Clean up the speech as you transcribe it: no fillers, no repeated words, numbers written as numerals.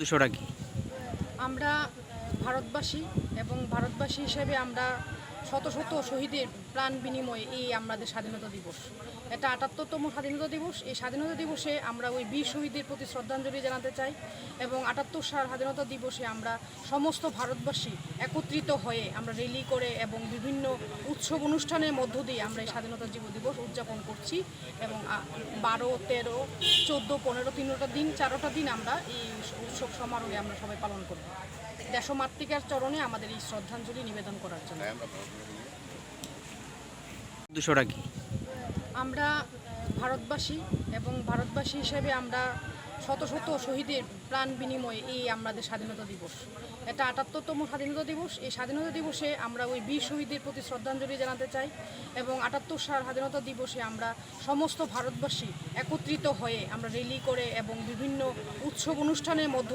দুশোটা কি? আমরা ভারতবাসী এবং ভারতবাসী হিসেবে আমরা শত শত শহীদের প্রাণ বিনিময়ে এই আমাদের স্বাধীনতা দিবস। এটা ৭৮তম স্বাধীনতা দিবস। এই স্বাধীনতা দিবসে আমরা ওই বীর শহীদদের প্রতি শ্রদ্ধাঞ্জলি জানাতে চাই এবং ৭৮ স্বাধীনতা দিবসে আমরা সমস্ত ভারতবাসী একত্রিত হয়ে আমরা র্যালি করে এবং বিভিন্ন উৎসব অনুষ্ঠানের মধ্য দিয়ে আমরা এই স্বাধীনতা দিবস উদযাপন করছি এবং ১২, ১৩, ১৪, ১৫, ৩টা দিন ৪টা দিন আমরা এই উৎসব সমারোহে আমরা সবাই পালন করব দেশমাতৃকার চরণে আমাদের এই শ্রদ্ধাঞ্জলি নিবেদন করার জন্য। দুশোটা কি? আমরা ভারতবাসী এবং ভারতবাসী হিসেবে আমরা শত শত শহীদের প্রাণ বিনিময়ে এই আমাদের স্বাধীনতা দিবস। এটা ৭৮তম স্বাধীনতা দিবস। এই স্বাধীনতা দিবসে আমরা ওই বীর শহীদদের প্রতি শ্রদ্ধাঞ্জলি জানাতে চাই এবং ৭৮ স্বাধীনতা দিবসে আমরা সমস্ত ভারতবাসী একত্রিত হয়ে আমরা র্যালি করে এবং বিভিন্ন উৎসব অনুষ্ঠানের মধ্য